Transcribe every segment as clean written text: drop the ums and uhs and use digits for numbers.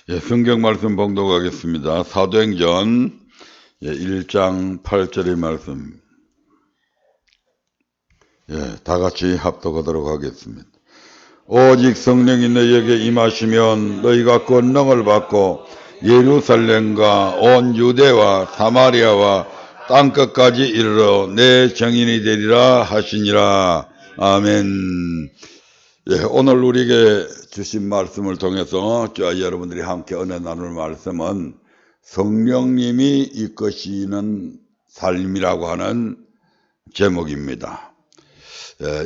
성경 말씀 봉독하겠습니다. 사도행전 1장 8절의 말씀. 다 같이 합독하도록 하겠습니다. 오직 성령이 너희에게 임하시면 너희가 권능을 받고 예루살렘과 온 유대와 사마리아와 땅끝까지 이르러 내 증인이 되리라 하시니라. 아멘. 오늘 우리에게 주신 말씀을 통해서 저와 여러분들이 함께 은혜 나눌 말씀은 성령님이 이끄시는 삶이라고 하는 제목입니다.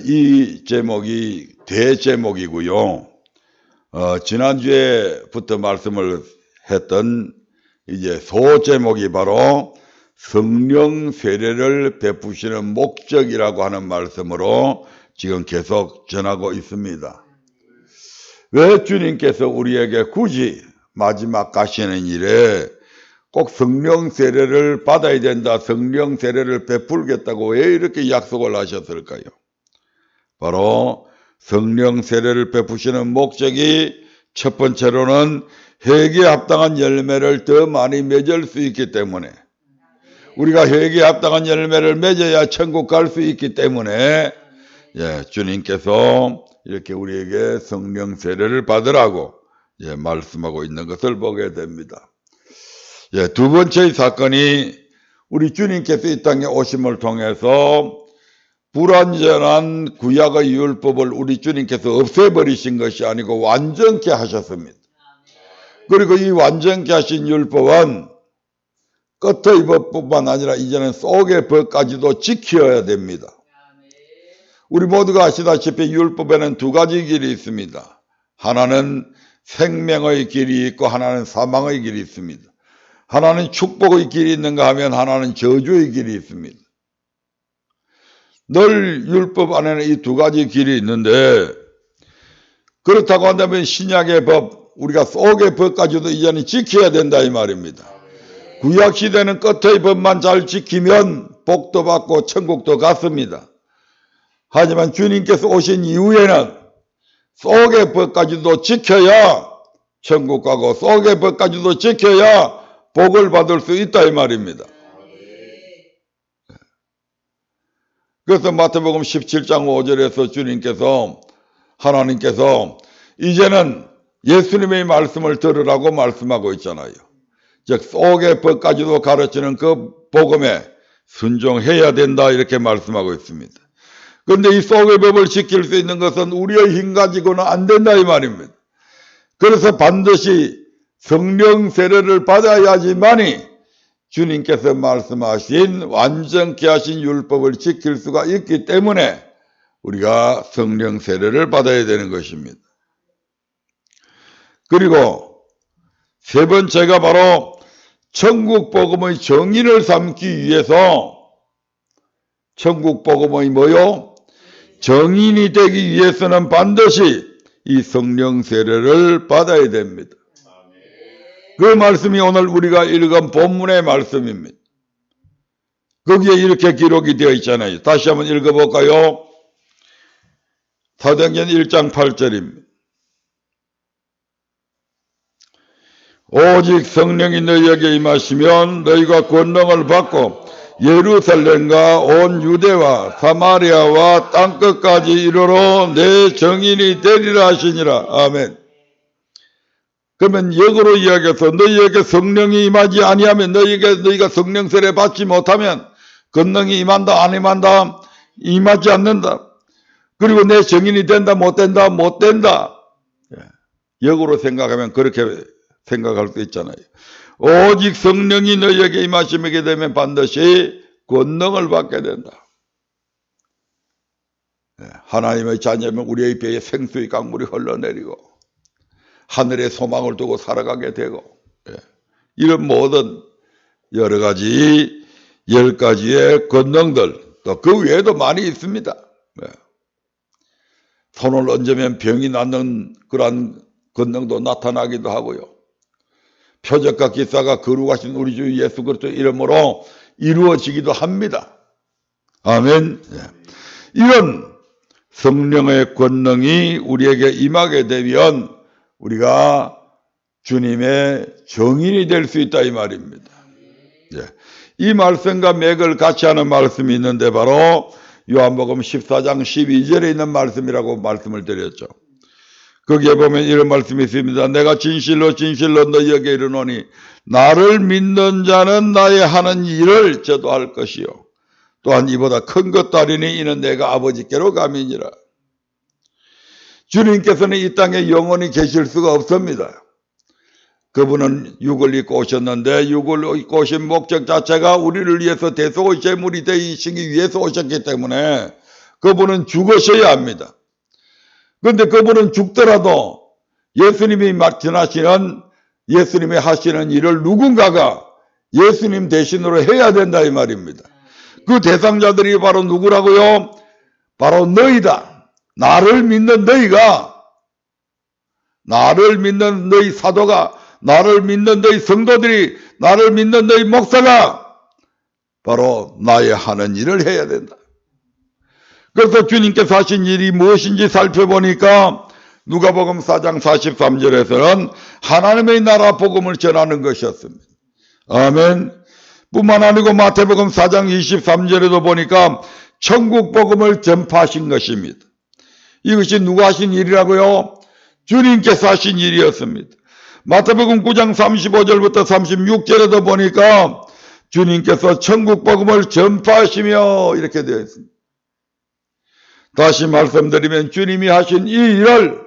이 제목이 대제목이고요. 지난주에부터 말씀을 했던 이제 소제목이 바로 성령 세례를 베푸시는 목적이라고 하는 말씀으로 지금 계속 전하고 있습니다. 왜 주님께서 우리에게 굳이 마지막 가시는 일에 꼭 성령 세례를 받아야 된다, 성령 세례를 베풀겠다고 왜 이렇게 약속을 하셨을까요? 바로 성령 세례를 베푸시는 목적이 첫 번째로는 회개에 합당한 열매를 더 많이 맺을 수 있기 때문에, 우리가 회개에 합당한 열매를 맺어야 천국 갈 수 있기 때문에 주님께서 이렇게 우리에게 성령 세례를 받으라고 말씀하고 있는 것을 보게 됩니다. 두 번째의 사건이 우리 주님께서 이 땅에 오심을 통해서 불완전한 구약의 율법을 우리 주님께서 없애버리신 것이 아니고 완전케 하셨습니다. 그리고 이 완전케 하신 율법은 끝의 법뿐만 아니라 이제는 속의 법까지도 지켜야 됩니다. 우리 모두가 아시다시피 율법에는 두 가지 길이 있습니다. 하나는 생명의 길이 있고 하나는 사망의 길이 있습니다. 하나는 축복의 길이 있는가 하면 하나는 저주의 길이 있습니다. 늘 율법 안에는 이 두 가지 길이 있는데, 그렇다고 한다면 신약의 법, 우리가 속의 법까지도 이제는 지켜야 된다 이 말입니다. 구약시대는 끝의 법만 잘 지키면 복도 받고 천국도 갔습니다. 하지만 주님께서 오신 이후에는 속의 법까지도 지켜야 천국 가고 속의 법까지도 지켜야 복을 받을 수 있다 이 말입니다. 그래서 마태복음 17장 5절에서 주님께서, 하나님께서 이제는 예수님의 말씀을 들으라고 말씀하고 있잖아요. 즉 속의 법까지도 가르치는 그 복음에 순종해야 된다 이렇게 말씀하고 있습니다. 그런데 이 속의 법을 지킬 수 있는 것은 우리의 힘 가지고는 안 된다 이 말입니다. 그래서 반드시 성령 세례를 받아야지만이 주님께서 말씀하신 완전케 하신 율법을 지킬 수가 있기 때문에 우리가 성령 세례를 받아야 되는 것입니다. 그리고 세 번째가 바로 천국 복음의 정인을 삼기 위해서, 천국 복음의 뭐요? 정인이 되기 위해서는 반드시 이 성령 세례를 받아야 됩니다. 그 말씀이 오늘 우리가 읽은 본문의 말씀입니다. 거기에 이렇게 기록이 되어 있잖아요. 다시 한번 읽어볼까요? 사도행전 1장 8절입니다. 오직 성령이 너희에게 임하시면 너희가 권능을 받고 예루살렘과 온 유대와 사마리아와 땅끝까지 이르러 내 증인이 되리라 하시니라. 아멘. 그러면 역으로 이야기해서 너희에게 성령이 임하지 아니하면, 너희가 성령 세례 받지 못하면 권능이 임한다 안 임한다? 임하지 않는다. 그리고 내 증인이 된다 못 된다? 못 된다. 역으로 생각하면 그렇게 생각할 수 있잖아요. 오직 성령이 너희에게 임하시게 되면 반드시 권능을 받게 된다. 하나님의 자녀면 우리의 배에 생수의 강물이 흘러내리고 하늘에 소망을 두고 살아가게 되고, 이런 모든 여러 가지 10가지의 권능들, 또 그 외에도 많이 있습니다. 손을 얹으면 병이 낫는 그러한 권능도 나타나기도 하고요. 표적과 기사가 거룩하신 우리 주 예수 그리스도 이름으로 이루어지기도 합니다. 아멘. 이런 성령의 권능이 우리에게 임하게 되면 우리가 주님의 정인이 될 수 있다 이 말입니다. 예. 이 말씀과 맥을 같이 하는 말씀이 있는데 바로 요한복음 14장 12절에 있는 말씀이라고 말씀을 드렸죠. 거기에 보면 이런 말씀이 있습니다. 내가 진실로 진실로 너희에게 이르노니 나를 믿는 자는 나의 하는 일을 저도 할 것이요 또한 이보다 큰 것도 하리니 이는 내가 아버지께로 감이니라. 주님께서는 이 땅에 영원히 계실 수가 없습니다. 그분은 육을 입고 오셨는데 육을 입고 오신 목적 자체가 우리를 위해서 대속의 제물이 되시기 위해서 오셨기 때문에 그분은 죽으셔야 합니다. 그런데 그분은 죽더라도 예수님이 전하시는 예수님이 하시는 일을 누군가가 예수님 대신으로 해야 된다 이 말입니다. 그 대상자들이 바로 누구라고요? 바로 너희다. 나를 믿는 너희가, 나를 믿는 너희 사도가, 나를 믿는 너희 성도들이, 나를 믿는 너희 목사가 바로 나의 하는 일을 해야 된다. 그래서 주님께서 하신 일이 무엇인지 살펴보니까 누가복음 4장 43절에서는 하나님의 나라 복음을 전하는 것이었습니다. 아멘. 뿐만 아니고 마태복음 4장 23절에도 보니까 천국 복음을 전파하신 것입니다. 이것이 누가 하신 일이라고요? 주님께서 하신 일이었습니다. 마태복음 9장 35절부터 36절에도 보니까 주님께서 천국 복음을 전파하시며 이렇게 되어 있습니다. 다시 말씀드리면 주님이 하신 이 일을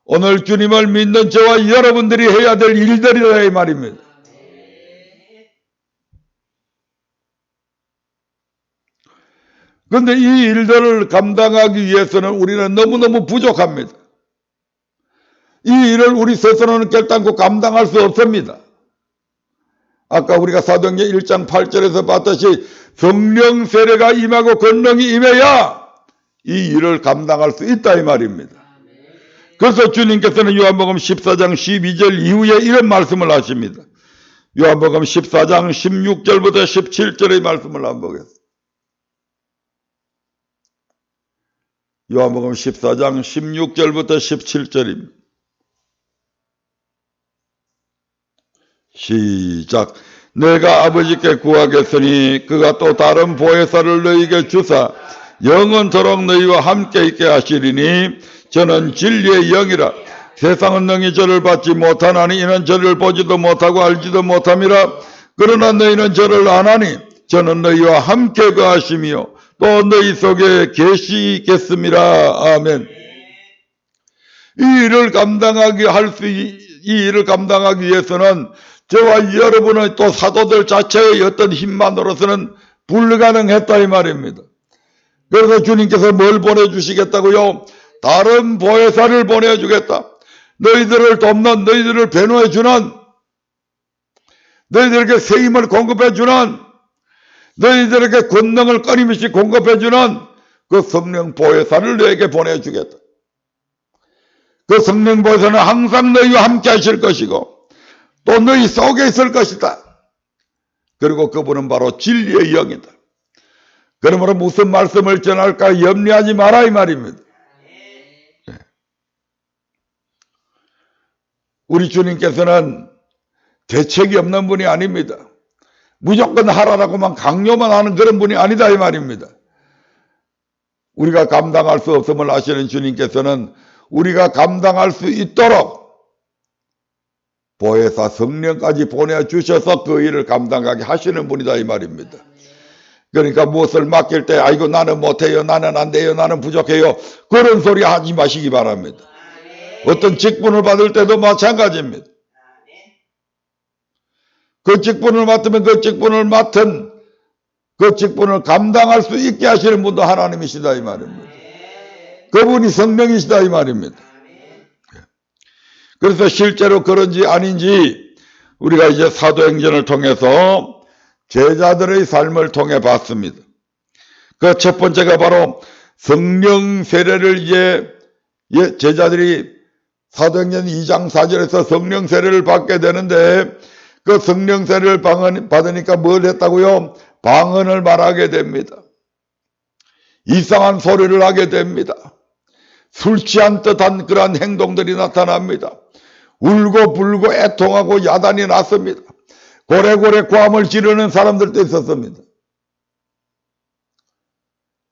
오늘 주님을 믿는 저와 여러분들이 해야 될 일들이라 이 말입니다. 그런데 이 일들을 감당하기 위해서는 우리는 너무너무 부족합니다. 이 일을 우리 스스로는 결단코 감당할 수 없습니다. 아까 우리가 사도행전 1장 8절에서 봤듯이 성령 세례가 임하고 권능이 임해야 이 일을 감당할 수 있다 이 말입니다. 그래서 주님께서는 요한복음 14장 12절 이후에 이런 말씀을 하십니다. 요한복음 14장 16절부터 17절의 말씀을 한번 보겠습니다. 요한복음 14장 16절부터 17절입니다. 시작. 내가 아버지께 구하겠으니 그가 또 다른 보혜사를 너희에게 주사 영원토록 너희와 함께 있게 하시리니 저는 진리의 영이라. 세상은 능히 저를 받지 못하나니 이는 저를 보지도 못하고 알지도 못함이라. 그러나 너희는 저를 아나니 저는 너희와 함께 거하시며 또 너희 속에 계시겠습니다. 아멘. 이 일을 감당하기 위해서는 저와 여러분의 또 사도들 자체의 어떤 힘만으로서는 불가능했다 이 말입니다. 그래서 주님께서 뭘 보내주시겠다고요? 다른 보혜사를 보내주겠다. 너희들을 돕는, 너희들을 변호해주는, 너희들에게 세임을 공급해주는, 너희들에게 권능을 끊임없이 공급해주는 그 성령 보혜사를 너에게 보내주겠다. 그 성령 보혜사는 항상 너희와 함께 하실 것이고 또 너희 속에 있을 것이다. 그리고 그분은 바로 진리의 영이다. 그러므로 무슨 말씀을 전할까 염려하지 마라 이 말입니다. 우리 주님께서는 대책이 없는 분이 아닙니다. 무조건 하라라고만 강요만 하는 그런 분이 아니다 이 말입니다. 우리가 감당할 수 없음을 아시는 주님께서는 우리가 감당할 수 있도록 보혜사 성령까지 보내주셔서 그 일을 감당하게 하시는 분이다 이 말입니다. 그러니까 무엇을 맡길 때 아이고 나는 못해요, 나는 안 돼요, 나는 부족해요 그런 소리 하지 마시기 바랍니다. 어떤 직분을 받을 때도 마찬가지입니다. 그 직분을 맡으면 그 직분을 감당할 수 있게 하시는 분도 하나님이시다 이 말입니다. 그분이 성령이시다 이 말입니다. 그래서 실제로 그런지 아닌지 우리가 이제 사도행전을 통해서 제자들의 삶을 통해 봤습니다. 그 첫 번째가 바로 성령 세례를 이제 제자들이 사도행전 2장 4절에서 성령 세례를 받게 되는데 그 성령 세례를 받으니까 뭘 했다고요? 방언을 말하게 됩니다. 이상한 소리를 하게 됩니다. 술 취한 듯한 그러한 행동들이 나타납니다. 울고 불고 애통하고 야단이 났습니다. 고래고래 고함을 지르는 사람들도 있었습니다.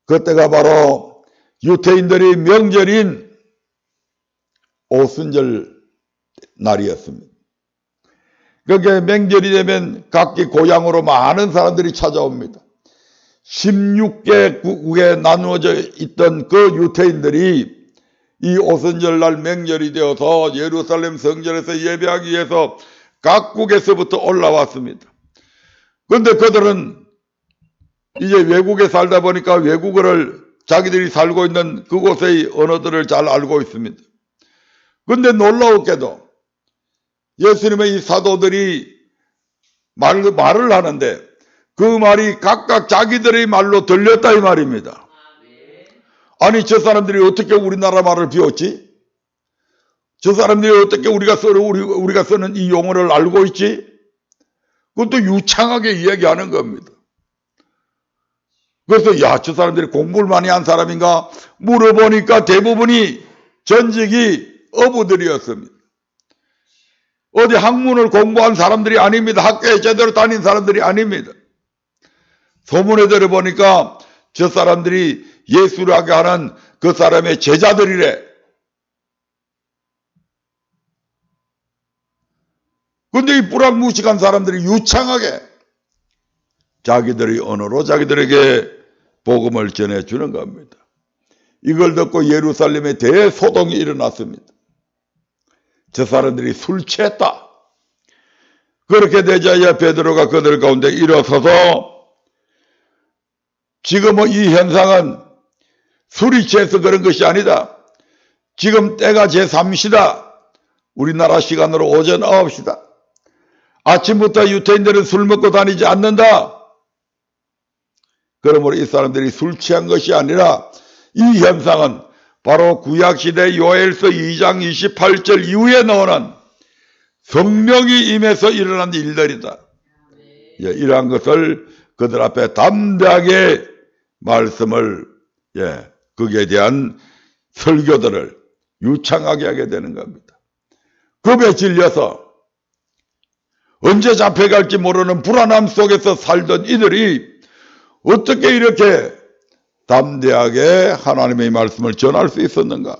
그때가 바로 유태인들의 명절인 오순절 날이었습니다. 그게 명절이 되면 각기 고향으로 많은 사람들이 찾아옵니다. 16개국에 나누어져 있던 그 유태인들이 이 오순절날 명절이 되어서 예루살렘 성전에서 예배하기 위해서 각국에서부터 올라왔습니다. 그런데 그들은 이제 외국에 살다 보니까 외국어를 자기들이 살고 있는 그곳의 언어들을 잘 알고 있습니다. 그런데 놀라웠게도 예수님의 이 사도들이 말을 하는데 그 말이 각각 자기들의 말로 들렸다 이 말입니다. 아니 저 사람들이 어떻게 우리나라 말을 배웠지? 저 사람들이 어떻게 우리가 쓰는 이 용어를 알고 있지? 그것도 유창하게 이야기하는 겁니다. 그래서 야, 저 사람들이 공부를 많이 한 사람인가 물어보니까 대부분이 전직이 어부들이었습니다. 어디 학문을 공부한 사람들이 아닙니다. 학교에 제대로 다닌 사람들이 아닙니다. 소문에 들어보니까 저 사람들이 예수라고 하는 그 사람의 제자들이래. 근데 이 불황무식한 사람들이 유창하게 자기들의 언어로 자기들에게 복음을 전해주는 겁니다. 이걸 듣고 예루살렘에 대소동이 일어났습니다. 저 사람들이 술 취했다. 그렇게 되자 베드로가 그들 가운데 일어서서 지금 이 현상은 술이 취해서 그런 것이 아니다. 지금 때가 제3시다. 우리나라 시간으로 오전 9시다. 아침부터 유태인들은 술 먹고 다니지 않는다. 그러므로 이 사람들이 술 취한 것이 아니라 이 현상은 바로 구약시대 요엘서 2장 28절 이후에 나오는 성령이 임해서 일어난 일들이다. 이러한 것을 그들 앞에 담대하게 말씀을 거기에 대한 설교들을 유창하게 하게 되는 겁니다. 겁에 질려서 언제 잡혀갈지 모르는 불안함 속에서 살던 이들이 어떻게 이렇게 담대하게 하나님의 말씀을 전할 수 있었는가?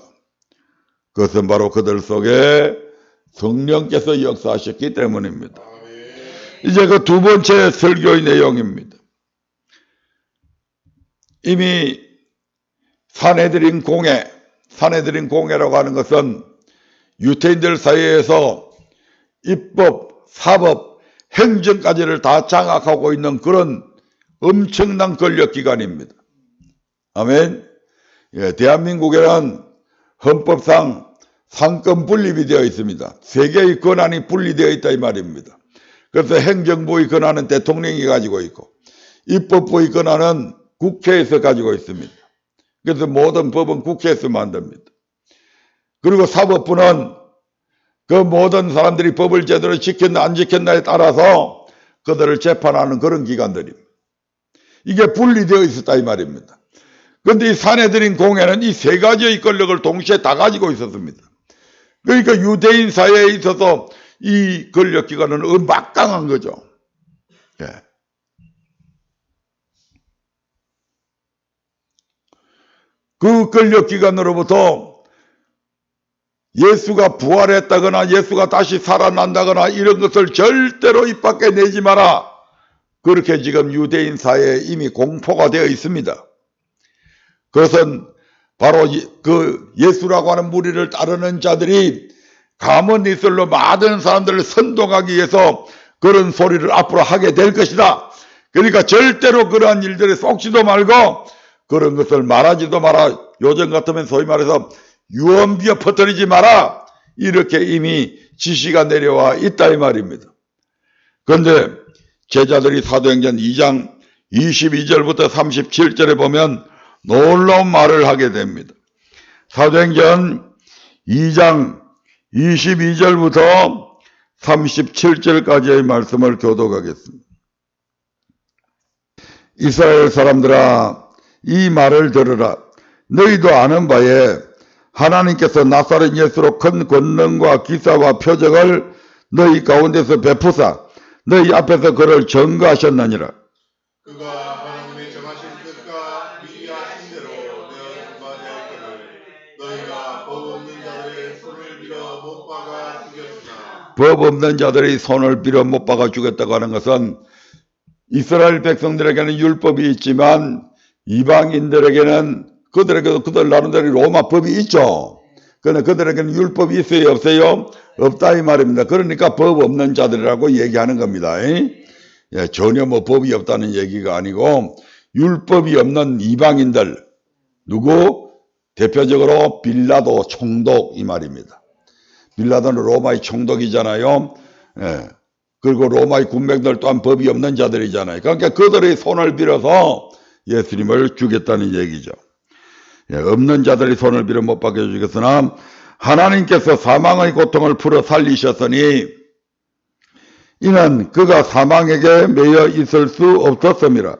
그것은 바로 그들 속에 성령께서 역사하셨기 때문입니다. 이제 그 두 번째 설교의 내용입니다. 이미 산헤드린 공회라고 하는 것은 유태인들 사이에서 입법, 사법, 행정까지를 다 장악하고 있는 그런 엄청난 권력기관입니다. 아멘. 대한민국에는 헌법상 상권 분립이 되어 있습니다. 세 개의 권한이 분리되어 있다 이 말입니다. 그래서 행정부의 권한은 대통령이 가지고 있고 입법부의 권한은 국회에서 가지고 있습니다. 그래서 모든 법은 국회에서 만듭니다. 그리고 사법부는 그 모든 사람들이 법을 제대로 지켰나 안 지켰나에 따라서 그들을 재판하는 그런 기관들입니다. 이게 분리되어 있었다 이 말입니다. 그런데 이 산헤드린 공회는 이 세 가지의 권력을 동시에 다 가지고 있었습니다. 그러니까 유대인 사회에 있어서 이 권력기관은 막강한 거죠. 그 권력기관으로부터 예수가 부활했다거나 예수가 다시 살아난다거나 이런 것을 절대로 입 밖에 내지 마라. 그렇게 지금 유대인 사회에 이미 공포가 되어 있습니다. 그것은 바로 그 예수라고 하는 무리를 따르는 자들이 가문 이슬로 많은 사람들을 선동하기 위해서 그런 소리를 앞으로 하게 될 것이다. 그러니까 절대로 그러한 일들에 속지도 말고 그런 것을 말하지도 마라. 요즘 같으면 소위 말해서 유언비어 퍼뜨리지 마라. 이렇게 이미 지시가 내려와 있다 이 말입니다. 그런데 제자들이 사도행전 2장 22절부터 37절에 보면 놀라운 말을 하게 됩니다. 사도행전 2장 22절부터 37절까지의 말씀을 교독하겠습니다. 이스라엘 사람들아 이 말을 들으라. 너희도 아는 바에 하나님께서 나사렛 예수로 큰 권능과 기사와 표적을 너희 가운데서 베푸사 너희 앞에서 그를 증거하셨느니라. 그가 하나님의 정하신 뜻과 미리 하신 대로 내어 전파되었거늘 너희가 법 없는 자들의 손을 빌어 못 박아 죽였으나. 법 없는 자들의 손을 빌어 못 박아 죽였다고 하는 것은 이스라엘 백성들에게는 율법이 있지만 이방인들에게는 그들에게도 그들 나름대로 로마 법이 있죠. 그러나 그들에게는 율법이 있어요, 없어요? 없다 이 말입니다. 그러니까 법 없는 자들이라고 얘기하는 겁니다. 예, 전혀 뭐 법이 없다는 얘기가 아니고 율법이 없는 이방인들 누구? 대표적으로 빌라도 총독 이 말입니다. 빌라도는 로마의 총독이잖아요. 예. 그리고 로마의 군병들 또한 법이 없는 자들이잖아요. 그러니까 그들의 손을 빌어서 예수님을 죽였다는 얘기죠. 예, 없는 자들의 손을 빌어 못 박혀 죽였으나 하나님께서 사망의 고통을 풀어 살리셨으니 이는 그가 사망에게 매여 있을 수 없었음이라.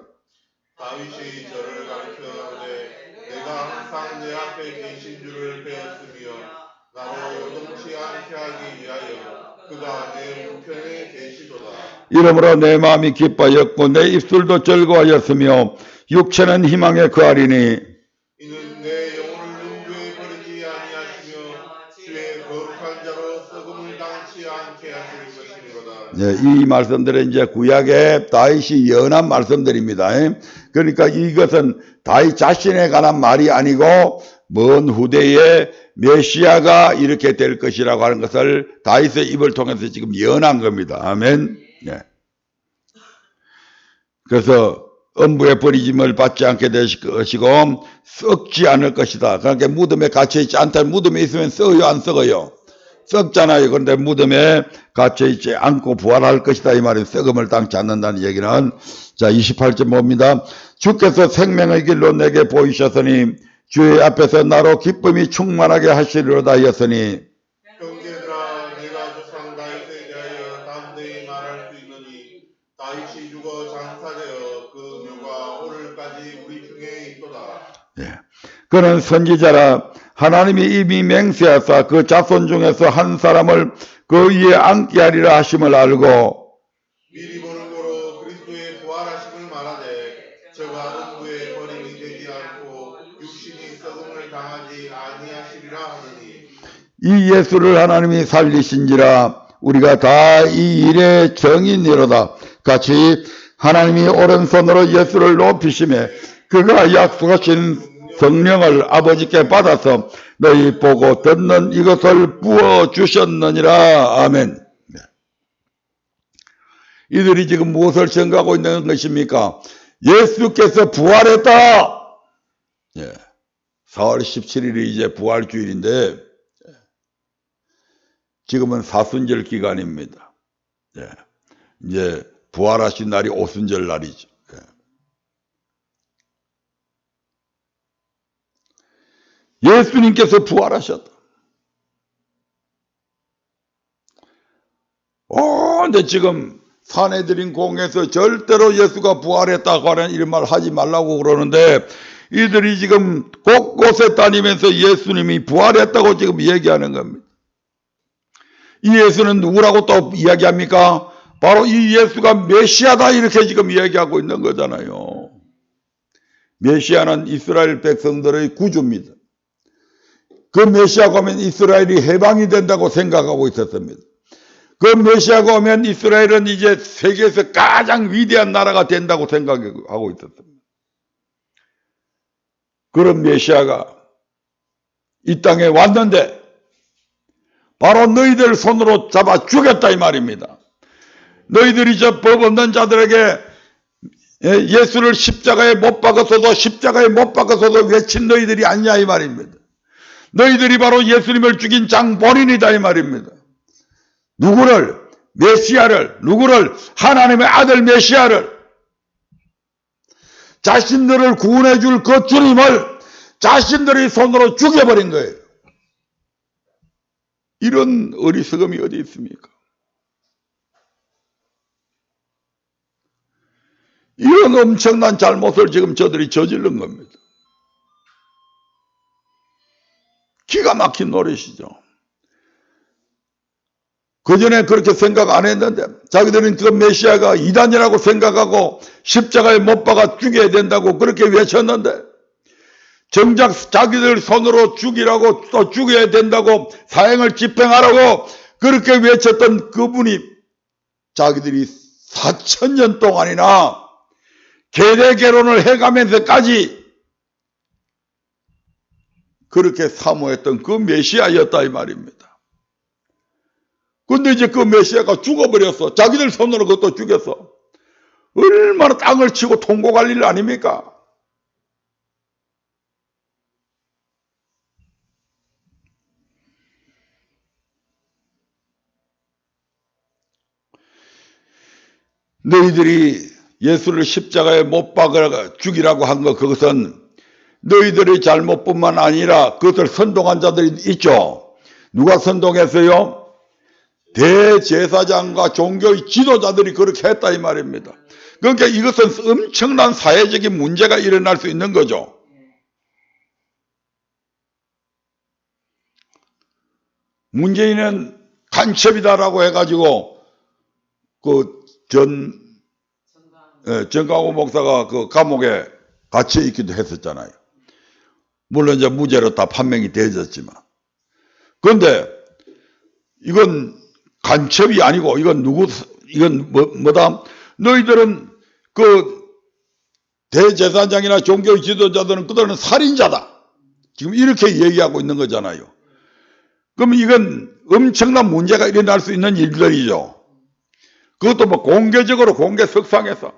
다윗이 저를 가르쳐가되 내가 항상 내 앞에 계신 줄을 배웠으며 나로 요동치 않게 하기 위하여 그가 내 우편에 계시도다. 이러므로 내 마음이 기뻐하였고 내 입술도 즐거워하였으며 육체는 희망에 거하리니 이는 내 영혼을 눈부에 버리지 아니하시며 주의 거룩한 자로 썩음을 당치 않게 하실 것이니로다. 이 말씀들은 이제 구약의 다윗이 예언한 말씀들입니다. 그러니까 이것은 다윗 자신에 관한 말이 아니고 먼 후대에 메시아가 이렇게 될 것이라고 하는 것을 다윗의 입을 통해서 지금 예언한 겁니다. 아멘. 네. 그래서 음부의 버리짐을 받지 않게 되실 것이고 썩지 않을 것이다. 그러니까 무덤에 갇혀있지 않다. 무덤에 있으면 썩어요, 안 썩어요? 썩잖아요. 그런데 무덤에 갇혀있지 않고 부활할 것이다. 이 말은 썩음을 당치 않는다는 얘기는 자 28절 봅니다. 주께서 생명의 길로 내게 보이셨으니 주의 앞에서 나로 기쁨이 충만하게 하시리로다 하였으니 형제들아 내가 조상 다윗에 대하여 담대히 말할 수 있느니 다윗이 죽어 장사되어 그 묘가 오늘까지 우리 중에 있도다. 예. 그는 선지자라 하나님이 이미 맹세하사 그 자손 중에서 한 사람을 그 위에 앉게 하리라 하심을 알고 미리 보는 거로 그리스도의 부활하심을 말하되 저가 음부에 버림이 되지 않고 육신이 썩음을 당하지 아니하시리라 하느니 이 예수를 하나님이 살리신지라 우리가 다 이 일의 정인이로다. 같이 하나님이 오른손으로 예수를 높이심에 그가 약속하신 성령을 아버지께 받아서 너희 보고 듣는 이것을 부어주셨느니라. 아멘. 이들이 지금 무엇을 생각하고 있는 것입니까? 예수께서 부활했다. 4월 17일이 이제 부활주일인데 지금은 사순절 기간입니다. 이제 부활하신 날이 오순절 날이죠. 예수님께서 부활하셨다. 근데 지금 사내들인 공에서 절대로 예수가 부활했다고 하는 이런 말 하지 말라고 그러는데 이들이 지금 곳곳에 다니면서 예수님이 부활했다고 지금 얘기하는 겁니다. 이 예수는 누구라고 또 이야기합니까? 바로 이 예수가 메시아다 이렇게 지금 이야기하고 있는 거잖아요. 메시아는 이스라엘 백성들의 구주입니다. 그 메시아가 오면 이스라엘이 해방이 된다고 생각하고 있었습니다. 그 메시아가 오면 이스라엘은 이제 세계에서 가장 위대한 나라가 된다고 생각하고 있었습니다. 그런 메시아가 이 땅에 왔는데 바로 너희들 손으로 잡아 죽였다 이 말입니다. 너희들이 저 법 없는 자들에게 예수를 십자가에 못 박아서도 십자가에 못 박아서도 외친 너희들이 아니냐 이 말입니다. 너희들이 바로 예수님을 죽인 장본인이다 이 말입니다. 누구를? 메시아를. 누구를? 하나님의 아들 메시아를. 자신들을 구원해 줄 그 주님을 자신들의 손으로 죽여버린 거예요. 이런 어리석음이 어디 있습니까? 이런 엄청난 잘못을 지금 저들이 저지른 겁니다. 기가 기가 막힌 노릇이죠. 그전에 그렇게 생각 안 했는데 자기들은 그 메시아가 이단이라고 생각하고 십자가에 못 박아 죽여야 된다고 그렇게 외쳤는데 정작 자기들 손으로 죽이라고 또 죽여야 된다고 사형을 집행하라고 그렇게 외쳤던 그분이 자기들이 4,000년 동안이나 계례개론을 해가면서까지 그렇게 사모했던 그 메시아였다 이 말입니다. 근데 이제 그 메시아가 죽어버렸어. 자기들 손으로 그것도 죽였어. 얼마나 땅을 치고 통곡할 일 아닙니까? 너희들이 예수를 십자가에 못 박아 죽이라고 한 것, 그것은 너희들의 잘못뿐만 아니라 그것을 선동한 자들이 있죠. 누가 선동했어요? 대제사장과 종교의 지도자들이 그렇게 했다 이 말입니다. 그러니까 이것은 엄청난 사회적인 문제가 일어날 수 있는 거죠. 문재인은 간첩이다라고 해가지고 정강호 목사가 그 감옥에 갇혀 있기도 했었잖아요. 물론 이제 무죄로 다 판명이 되어졌지만. 그런데 이건 간첩이 아니고 이건 뭐다? 너희들은 그 대제사장이나 종교 지도자들은 그들은 살인자다. 지금 이렇게 얘기하고 있는 거잖아요. 그럼 이건 엄청난 문제가 일어날 수 있는 일들이죠. 그것도 뭐 공개적으로 공개석상에서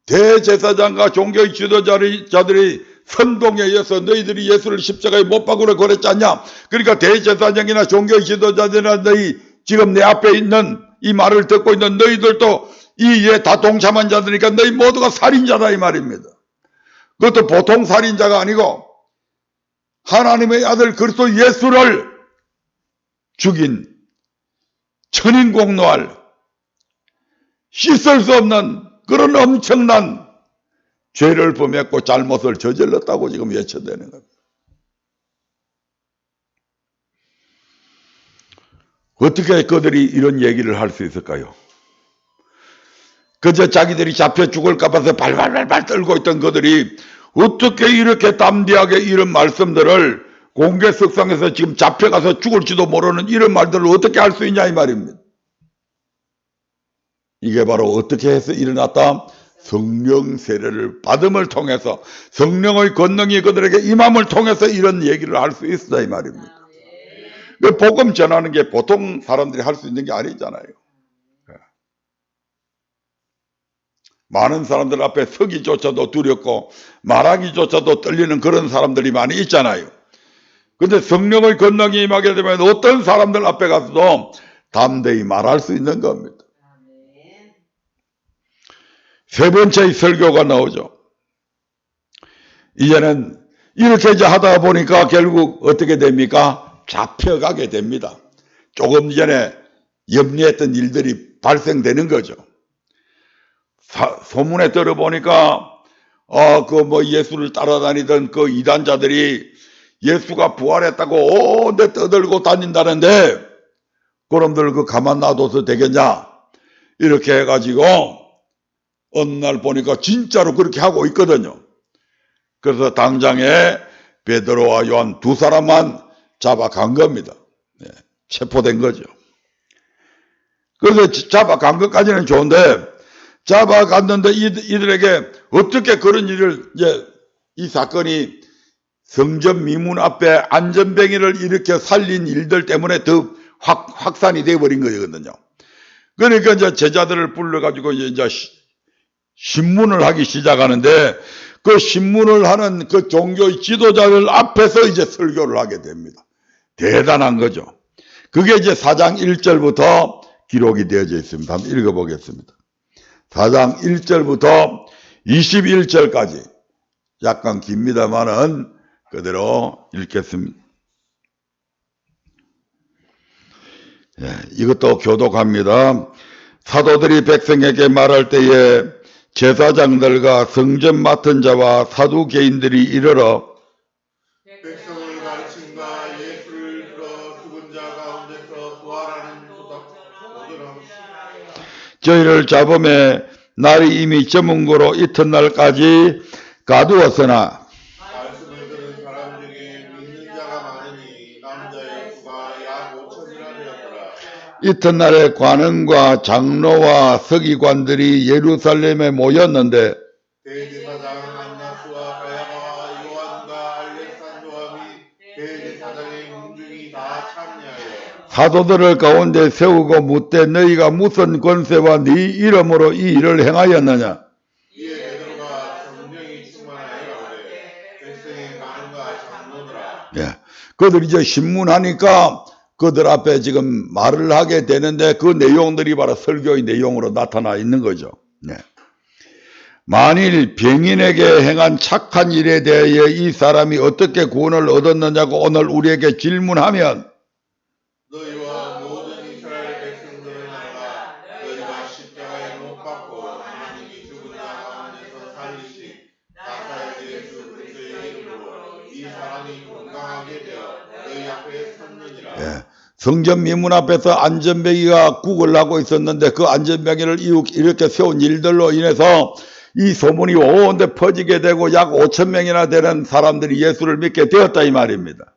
대제사장과 종교의 지도자들이 선동에 의해서 너희들이 예수를 십자가에 못 박으라 그랬지 않냐. 그러니까 대제사장이나 종교의 지도자들이나 너희 지금 내 앞에 있는 이 말을 듣고 있는 너희들도 이 일에 다 동참한 자들이니까 너희 모두가 살인자다 이 말입니다. 그것도 보통 살인자가 아니고 하나님의 아들 그리스도 예수를 죽인 천인공노할 씻을 수 없는 그런 엄청난 죄를 범했고 잘못을 저질렀다고 지금 외쳐대는 겁니다. 어떻게 그들이 이런 얘기를 할 수 있을까요? 그저 자기들이 잡혀 죽을까 봐서 발발발발 떨고 있던 그들이 어떻게 이렇게 담대하게 이런 말씀들을 공개석상에서 지금 잡혀가서 죽을지도 모르는 이런 말들을 어떻게 할 수 있냐 이 말입니다. 이게 바로 어떻게 해서 일어났다? 성령 세례를 받음을 통해서 성령의 권능이 그들에게 임함을 통해서 이런 얘기를 할 수 있다 이 말입니다. 그 복음 전하는 게 보통 사람들이 할 수 있는 게 아니잖아요. 많은 사람들 앞에 서기조차도 두렵고 말하기조차도 떨리는 그런 사람들이 많이 있잖아요. 근데 성령의 권능이 임하게 되면 어떤 사람들 앞에 가서도 담대히 말할 수 있는 겁니다. 세 번째의 설교가 나오죠. 이제는 이렇게 이제 하다 보니까 결국 어떻게 됩니까? 잡혀가게 됩니다. 조금 전에 염려했던 일들이 발생되는 거죠. 소문에 들어보니까 예수를 따라다니던 그 이단자들이 예수가 부활했다고 온데 떠들고 다닌다는데 그놈들 가만 놔둬서 되겠냐 이렇게 해가지고 어느 날 보니까 진짜로 그렇게 하고 있거든요. 그래서 당장에 베드로와 요한 두 사람만 잡아간 겁니다. 체포된 거죠. 그래서 잡아간 것까지는 좋은데 잡아갔는데 이들에게 어떻게 그런 일을 이 사건이 성전 미문 앞에 안전뱅이를 일으켜 살린 일들 때문에 더 확산이 되어버린 거거든요. 그러니까 이제 제자들을 불러가지고 이제 신문을 하기 시작하는데 그 신문을 하는 그 종교의 지도자들 앞에서 이제 설교를 하게 됩니다. 대단한 거죠. 그게 이제 4장 1절부터 기록이 되어져 있습니다. 한번 읽어보겠습니다. 4장 1절부터 21절까지 약간 깁니다만은 그대로 읽겠습니다. 이것도 교독합니다. 사도들이 백성에게 말할 때에 제사장들과 성전 맡은 자와 사두개인들이 이르러 백성을 저희를 잡음에 날이 이미 저문 거로 이튿날까지 가두었으나 말씀을 들은 사람 중에 믿는 자가 많으니 남자의 수가 약 5천이나 되었더라. 이튿날에 관원과 장로와 서기관들이 예루살렘에 모였는데 대제사장 안나스와 가야바와 요한과 알렉산더와 및 대제사장의 군중이 다 참여하여 사도들을 가운데 세우고 묻되 너희가 무슨 권세와 네 이름으로 이 일을 행하였느냐? 이에 베드로가 성령이 충만하여 가로되 백성의 가는과 장로들아. 예. 그들 이제 신문하니까 그들 앞에 지금 말을 하게 되는데 그 내용들이 바로 설교의 내용으로 나타나 있는 거죠. 네. 만일 병인에게 행한 착한 일에 대하여 이 사람이 어떻게 구원을 얻었느냐고 오늘 우리에게 질문하면 너희와 모든 이스라엘 백성들은 알라. 너희가 십자가에 못 박고 하나님이 죽은 자 가운데서 살리신 나사렛 예수 그리스도의 이름으로 이 사람이 건강하게 되어 너희 앞에 섰느니라. 예. 성전 미문 앞에서 안전뱅이가 국을 하고 있었는데 그 안전뱅이를 이렇게 세운 일들로 인해서 이 소문이 온데 퍼지게 되고 약 5천 명이나 되는 사람들이 예수를 믿게 되었다 이 말입니다.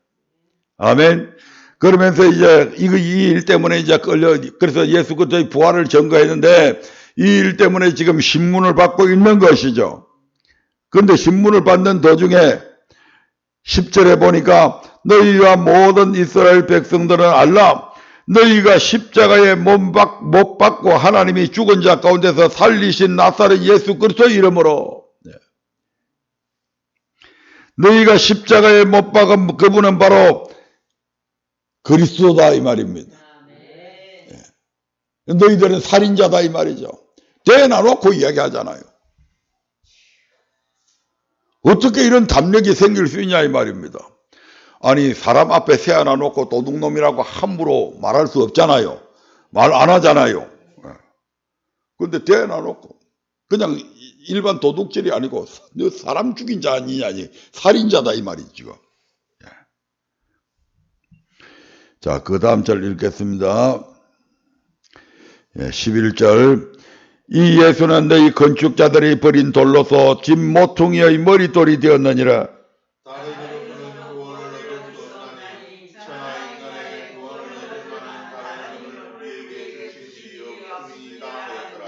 아멘. 그러면서 이제 이 일 때문에 이제 그래서 예수 그리스도의 부활을 증거했는데 이 일 때문에 지금 신문을 받고 있는 것이죠. 그런데 신문을 받는 도중에 10절에 보니까 너희와 모든 이스라엘 백성들은 알라. 너희가 십자가에 못 박고 하나님이 죽은 자 가운데서 살리신 나사렛 예수 그리스도의 이름으로 너희가 십자가에 못 박은 그분은 바로 그리스도다 이 말입니다. 너희들은 살인자다 이 말이죠. 대놔놓고 이야기하잖아요. 어떻게 이런 담력이 생길 수 있냐 이 말입니다. 아니 사람 앞에 세워놔놓고 도둑놈이라고 함부로 말할 수 없잖아요. 말 안 하잖아요. 그런데 대놔놓고 그냥 일반 도둑질이 아니고 너 사람 죽인 자 아니냐, 살인자다 이 말이지 지금. 자, 그 다음 절 읽겠습니다. 11절. 이 예수는 너희 건축자들이 버린 돌로서 집 모퉁이의 머릿돌이 되었느니라. 다른 이로서는 구원을 얻을 수 없나니 천하 인간의 구원을 얻을 만한 다른 이름을 우리에게 주신 일이 없음이다 하였더라.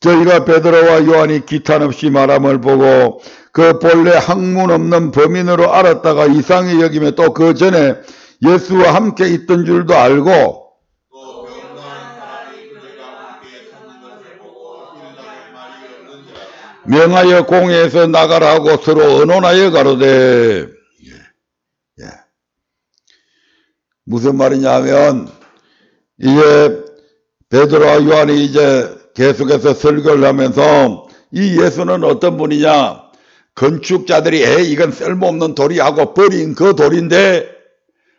저희가 베드로와 요한이 기탄 없이 말함을 보고 그 본래 학문 없는 범인으로 알았다가 이상히 여기며 또 그 전에 예수와 함께 있던 줄도 알고 또 병나은 사람이 그들과 함께 섰는 것을 보고 힐나는 말이 없는지라. 명하여 공회에서 나가라고 서로 언론하여 가로되. 무슨 말이냐 하면 이제 베드로와 요한이 이제 계속해서 설교를 하면서 이 예수는 어떤 분이냐, 건축자들이 이건 쓸모없는 돌이 하고 버린 그 돌인데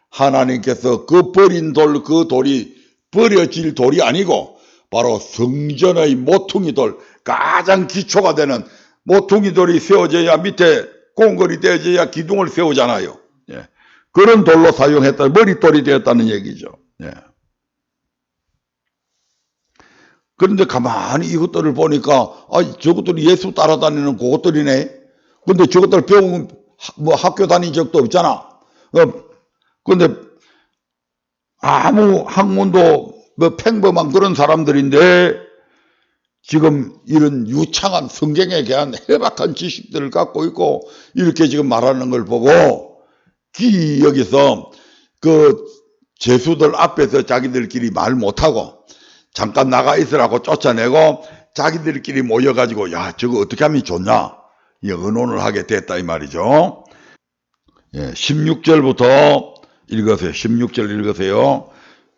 하나님께서 그 버린 돌, 그 돌이 버려질 돌이 아니고 바로 성전의 모퉁이 돌, 가장 기초가 되는 모퉁이 돌이 세워져야 밑에 공걸이 되어져야 기둥을 세우잖아요. 그런 돌로 사용했다, 머릿돌이 되었다는 얘기죠. 그런데 가만히 이것들을 보니까 저것들이 예수 따라다니는 그것들이네. 근데 저것들 배운 학교 다닌 적도 없잖아. 근데 아무 학문도 평범한 그런 사람들인데 지금 이런 유창한 성경에 대한 해박한 지식들을 갖고 있고 이렇게 지금 말하는 걸 보고 여기서 그 죄수들 앞에서 자기들끼리 말 못하고 잠깐 나가 있으라고 쫓아내고 자기들끼리 모여가지고 야 저거 어떻게 하면 좋냐 의논을 하게 됐다 이 말이죠. 16절부터 읽으세요. 16절 읽으세요.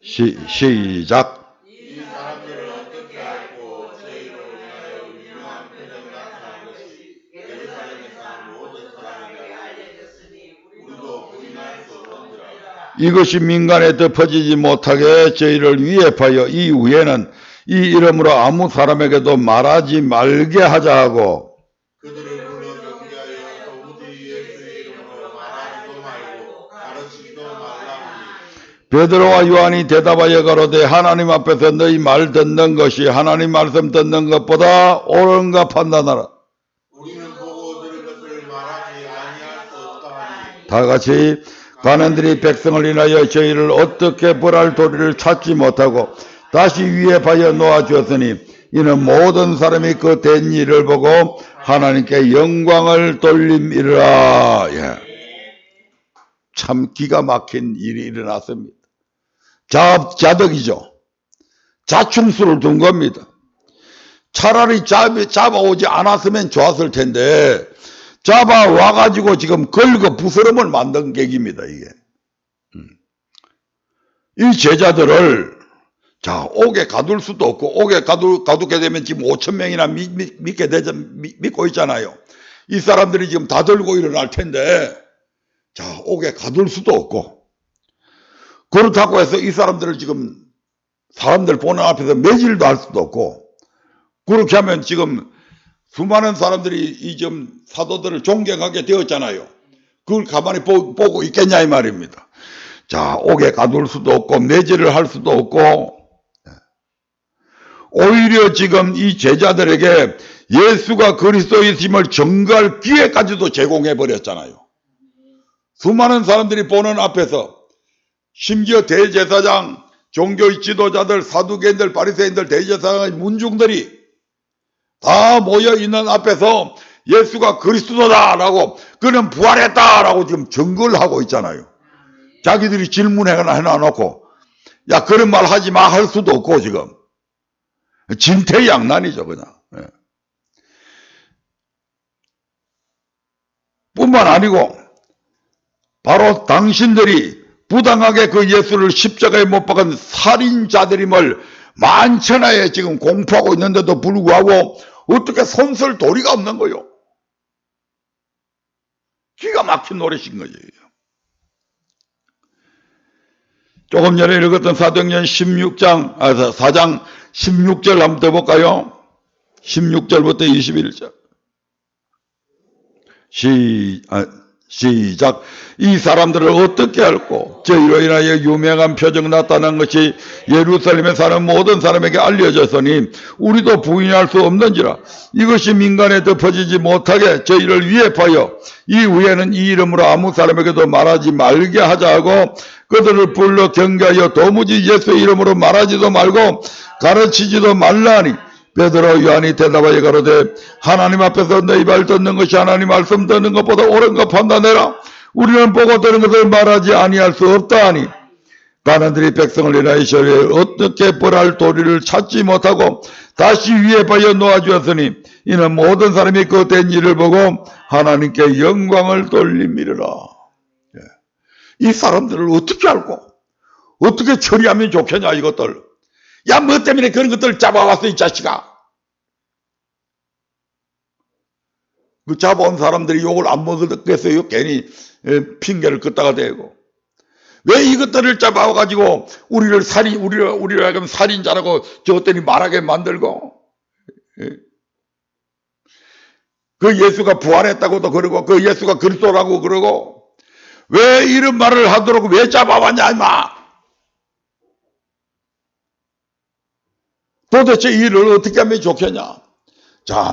시작. 이 사람들을 어떻게 알고 저희로 인하여 유명한 표적이 나타난 것이 예루살렘에 사는 모든 사람에게 알려졌으니 우리도 부인할 수 없느니라. 이것이 민간에 덮어지지 못하게 저희를 위협하여 이후에는 이 이름으로 아무 사람에게도 말하지 말게 하자 하고 그들을 불러 경계하여 도무지 예수의 이름으로 말하지도 말고 가르치지도 말라 하니 베드로와 요한이 대답하여 가로되 하나님 앞에서 너희 말 듣는 것이 하나님 말씀 듣는 것보다 옳은가 판단하라. 우리는 보고 들은 것을 말하지 아니할 수 없다 하니 다 같이 가난들이 백성을 인하여 저희를 어떻게 벌할 도리를 찾지 못하고 다시 위에 파여 놓아주었으니 이는 모든 사람이 그 된 일을 보고 하나님께 영광을 돌림이라. 예. 참 기가 막힌 일이 일어났습니다. 자덕이죠. 자충수를 둔 겁니다. 차라리 잡아오지 않았으면 좋았을 텐데 잡아와가지고 지금 긁어 부스럼을 만든 계기입니다. 이게. 이 제자들을 옥에 가둘 수도 없고 옥에 가두게 되면 지금 5,000명이나 믿고 있잖아요. 이 사람들이 지금 다 들고 일어날 텐데 옥에 가둘 수도 없고 그렇다고 해서 이 사람들을 지금 사람들 보는 앞에서 매질도 할 수도 없고 그렇게 하면 지금 수많은 사람들이 이 좀 사도들을 존경하게 되었잖아요. 그걸 가만히 보고 있겠냐 이 말입니다. 옥에 가둘 수도 없고 매질을 할 수도 없고 오히려 지금 이 제자들에게 예수가 그리스도이심을 증거할 기회까지도 제공해 버렸잖아요. 수많은 사람들이 보는 앞에서 심지어 대제사장, 종교의 지도자들, 사두개인들, 바리새인들, 대제사장의 문중들이 다 모여 있는 앞에서 예수가 그리스도다라고 그는 부활했다라고 지금 증거를 하고 있잖아요. 자기들이 질문해놔놓고 야 그런 말 하지 마 할 수도 없고 지금 진퇴양난이죠 그냥. 예. 뿐만 아니고 바로 당신들이 부당하게 그 예수를 십자가에 못 박은 살인자들임을 만천하에 지금 공포하고 있는데도 불구하고 어떻게 손쓸 도리가 없는 거요. 기가 막힌 노릇인 거죠. 조금 전에 읽었던 사도행전 4장 16절 한번 더 볼까요? 16절부터 21절. 시작. 이 사람들을 어떻게 알고 저희로 인하여 유명한 표적 나타난 것이 예루살렘에 사는 모든 사람에게 알려졌으니 우리도 부인할 수 없는지라. 이것이 민간에 덮어지지 못하게 저희를 위협하여 이후에는 이 이름으로 아무 사람에게도 말하지 말게 하자 하고 그들을 불러 경계하여 도무지 예수 이름으로 말하지도 말고 가르치지도 말라 하니 베드로 요한이 대답하여 가로되 하나님 앞에서 너희 말 듣는 것이 하나님 말씀 듣는 것보다 옳은 것 판단해라. 우리는 보고 들은 것을 말하지 아니할 수 없다 하니 가난들이 백성을 인하여 저를 어떻게 벌할 도리를 찾지 못하고 다시 위에 파여 놓아주었으니 이는 모든 사람이 그 된 일을 보고 하나님께 영광을 돌림이라. 이 사람들을 어떻게 알고 어떻게 처리하면 좋겠냐 이것들. 야, 뭐 때문에 그런 것들을 잡아왔어, 이 자식아. 그 잡아온 사람들이 욕을 안 먹었겠어요? 괜히 핑계를 걷다가 대고. 왜 이것들을 잡아와가지고 우리를 하여금 살인자라고 저것들이 말하게 만들고. 그 예수가 부활했다고도 그러고, 그 예수가 그리스도라고 그러고, 왜 이런 말을 하도록 왜 잡아왔냐, 임마. 도대체 이 일을 어떻게 하면 좋겠냐?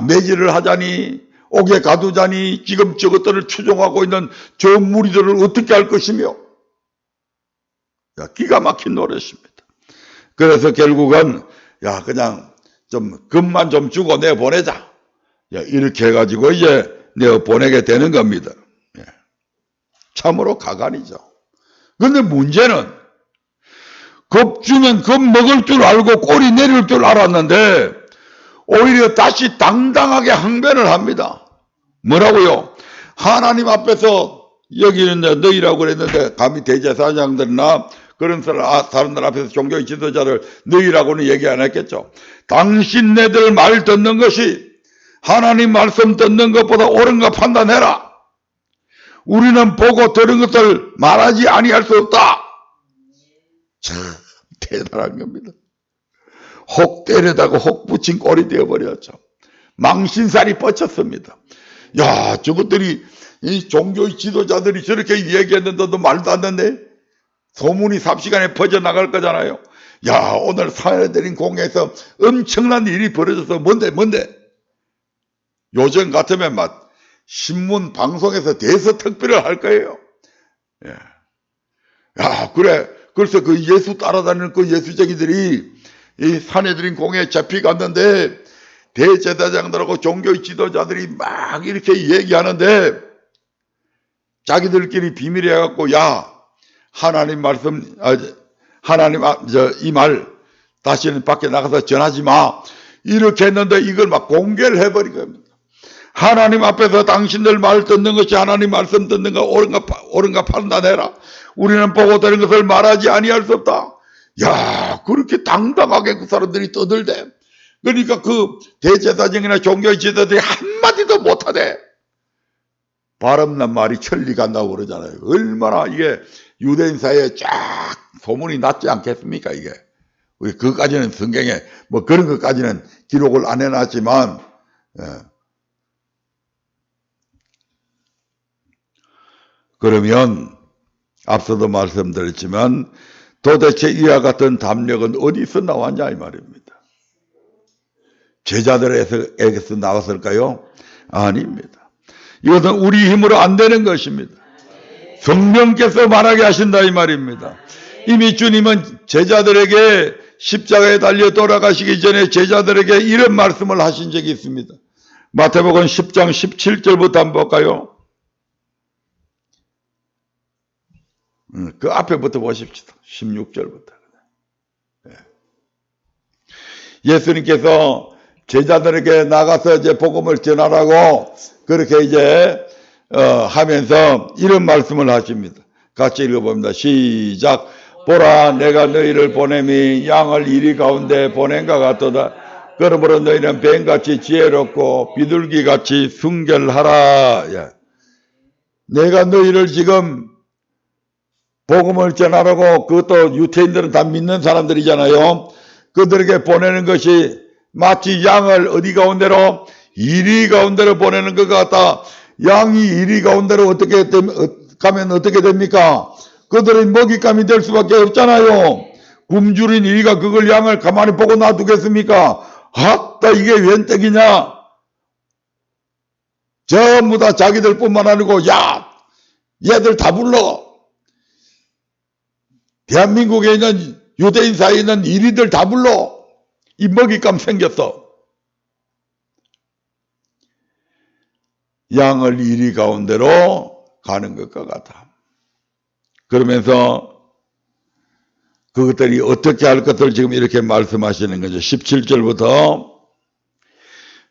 매질을 하자니, 옥에 가두자니, 지금 저것들을 추종하고 있는 저 무리들을 어떻게 할 것이며, 기가 막힌 노릇입니다. 그래서 결국은, 그냥 금만 좀 주고 내보내자. 이렇게 해가지고 이제 내보내게 되는 겁니다. 참으로 가관이죠. 근데 문제는, 겁 주면 겁 먹을 줄 알고 꼬리 내릴 줄 알았는데 오히려 다시 당당하게 항변을 합니다. 뭐라고요? 하나님 앞에서 여기는 너희라고 그랬는데 감히 대제사장들이나 그런 사람들 앞에서 종교의 지도자를 너희라고는 얘기 안 했겠죠. 당신네들 말 듣는 것이 하나님 말씀 듣는 것보다 옳은가 판단해라. 우리는 보고 들은 것을 말하지 아니할 수 없다. 참 대단한 겁니다. 혹 때려다가 혹 붙인 꼴이 되어버렸죠. 망신살이 뻗쳤습니다. 저것들이 이 종교의 지도자들이 저렇게 얘기했는데도 말도 안 듣네. 소문이 삽시간에 퍼져나갈 거잖아요. 야, 오늘 사내들인 공회에서 엄청난 일이 벌어져서 뭔데? 요즘 같으면 막 신문 방송에서 대서특필을 할 거예요. 예. 야, 그래. 그래서 그 예수 따라다니는 그 예수쟁이들이 이 사내들인 공회에 잡혀갔는데 대제사장들하고 종교의 지도자들이 막 이렇게 얘기하는데 자기들끼리 비밀이 해갖고 야, 하나님 말씀, 하나님 이 말 다시는 밖에 나가서 전하지 마. 이렇게 했는데 이걸 막 공개를 해버린 겁니다. 하나님 앞에서 당신들 말 듣는 것이 하나님 말씀 듣는 거 옳은가 판단해라. 우리는 보고 들은 것을 말하지 아니할 수 없다. 야, 그렇게 당당하게 그 사람들이 떠들대. 그러니까 그 대제사장이나 종교의 지도자들이 한마디도 못하대. 바람난 말이 천리 간다고 그러잖아요. 얼마나 이게 유대인 사이에 쫙 소문이 났지 않겠습니까, 이게. 그까지는 성경에 뭐 그런 것까지는 기록을 안 해놨지만, 예. 그러면 앞서도 말씀드렸지만 도대체 이와 같은 담력은 어디서 나왔냐 이 말입니다. 제자들에게서 나왔을까요? 아닙니다. 이것은 우리 힘으로 안 되는 것입니다. 성령께서 말하게 하신다 이 말입니다. 이미 주님은 제자들에게 십자가에 달려 돌아가시기 전에 제자들에게 이런 말씀을 하신 적이 있습니다. 마태복음 10장 17절부터 한번 볼까요? 그 앞에부터 보십시오. 16절부터. 예수님께서 제자들에게 나가서 이제 복음을 전하라고 그렇게 이제 하면서 이런 말씀을 하십니다. 같이 읽어봅니다. 시작. 보라, 내가 너희를 보냄이 양을 이리 가운데 보낸 것 같도다. 그러므로 너희는 뱀같이 지혜롭고 비둘기같이 순결하라. 예. 내가 너희를 지금 복음을 전하라고, 그것도 유태인들은 다 믿는 사람들이잖아요. 그들에게 보내는 것이 마치 양을 어디 가운데로? 이리 가운데로 보내는 것 같다. 양이 이리 가운데로 가면 어떻게 됩니까? 그들은 먹잇감이 될 수밖에 없잖아요. 굶주린 이리가 그걸 양을 가만히 보고 놔두겠습니까? 아따, 이게 웬 떡이냐? 전부 다 자기들 뿐만 아니고, 야, 얘들 다 불러. 대한민국에 있는 유대인 사이에 있는 이리들 다 불러. 이 먹잇감 생겼어. 양을 이리 가운데로 가는 것과 같아. 그러면서 그것들이 어떻게 할 것을 지금 이렇게 말씀하시는 거죠. 17절부터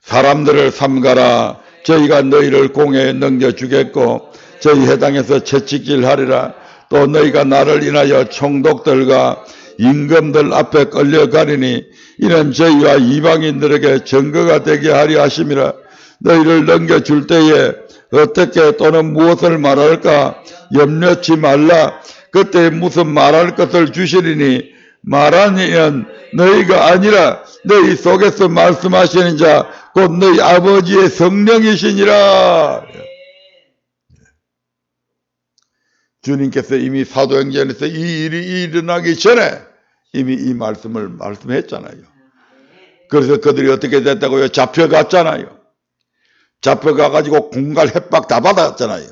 사람들을 삼가라. 저희가 너희를 공회에 넘겨주겠고 저희 회당에서 채찍질 하리라. 또 너희가 나를 인하여 총독들과 임금들 앞에 끌려가리니 이는 저희와 이방인들에게 증거가 되게 하려 하심이라. 너희를 넘겨줄 때에 어떻게 또는 무엇을 말할까 염려치 말라. 그때 무슨 말할 것을 주시리니 말하면 너희가 아니라 너희 속에서 말씀하시는 자 곧 너희 아버지의 성령이시니라. 주님께서 이미 사도행전에서 이 일이 일어나기 전에 이미 이 말씀을 말씀했잖아요. 그래서 그들이 어떻게 됐다고요? 잡혀갔잖아요. 잡혀가가지고 공갈 협박 다 받았잖아요.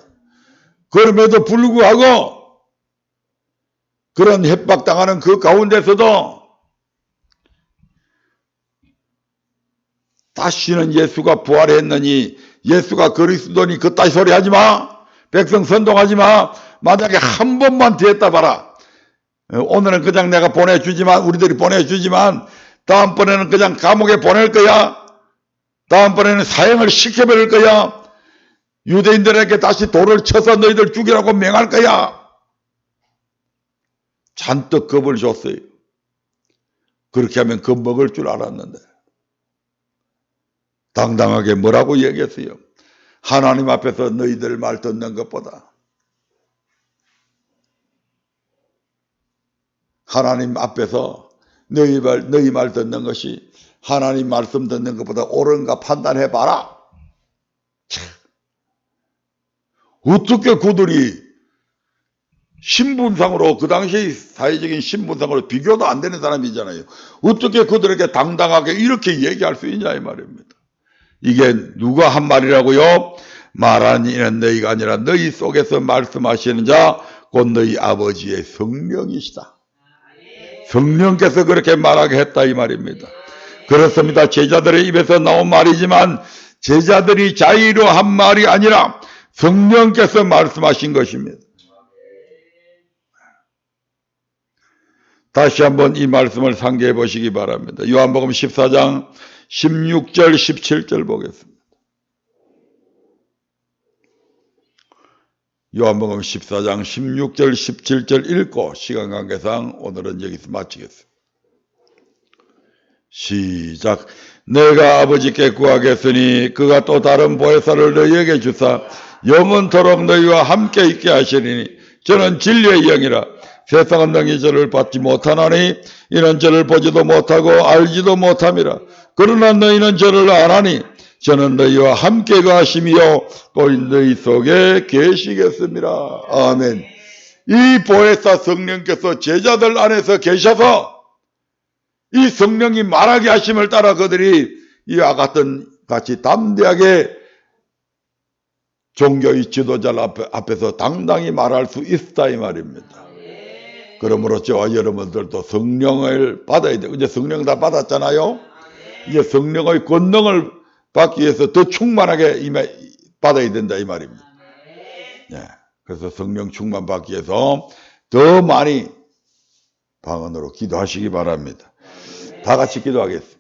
그럼에도 불구하고 그런 협박당하는 그 가운데서도 다시는 예수가 부활했느니 예수가 그리스도니 그따위 소리 하지 마. 백성 선동하지 마. 만약에 한 번만 됐다 봐라. 오늘은 그냥 내가 보내주지만 우리들이 보내주지만 다음번에는 그냥 감옥에 보낼 거야. 다음번에는 사형을 시켜버릴 거야. 유대인들에게 다시 돌을 쳐서 너희들 죽이라고 명할 거야. 잔뜩 겁을 줬어요. 그렇게 하면 겁먹을 줄 알았는데 당당하게 뭐라고 얘기했어요? 하나님 앞에서 너희들 말 듣는 것보다 하나님 앞에서 너희 말 듣는 것이 하나님 말씀 듣는 것보다 옳은가 판단해봐라. 어떻게 그들이 신분상으로, 그 당시 사회적인 신분상으로 비교도 안 되는 사람이잖아요. 어떻게 그들에게 당당하게 이렇게 얘기할 수 있냐 이 말입니다. 이게 누가 한 말이라고요? 말하는 이는 너희가 아니라 너희 속에서 말씀하시는 자 곧 너희 아버지의 성령이시다. 성령께서 그렇게 말하게 했다 이 말입니다. 그렇습니다. 제자들의 입에서 나온 말이지만 제자들이 자의로 한 말이 아니라 성령께서 말씀하신 것입니다. 다시 한번 이 말씀을 상기해 보시기 바랍니다. 요한복음 14장 16절 17절 보겠습니다. 요한복음 14장 16절 17절 읽고 시간 관계상 오늘은 여기서 마치겠습니다. 시작. 내가 아버지께 구하겠으니 그가 또 다른 보혜사를 너희에게 주사 영원토록 너희와 함께 있게 하시리니 저는 진리의 영이라. 세상은 능히 저를 받지 못하나니 이는 저를 보지도 못하고 알지도 못함이라. 그러나 너희는 저를 아나니 저는 너희와 함께 가심이요 또 너희 속에 계시겠습니다. 아멘. 이 보혜사 성령께서 제자들 안에서 계셔서 이 성령이 말하게 하심을 따라 그들이 이와 같이 담대하게 종교의 지도자들 앞에서 당당히 말할 수 있다 이 말입니다. 그러므로 저와 여러분들도 성령을 받아야 돼요. 이제 성령 다 받았잖아요. 이제 성령의 권능을 받기 위해서 더 충만하게 받아야 된다 이 말입니다. 네. 그래서 성령 충만 받기 위해서 더 많이 방언으로 기도하시기 바랍니다. 다 같이 기도하겠습니다.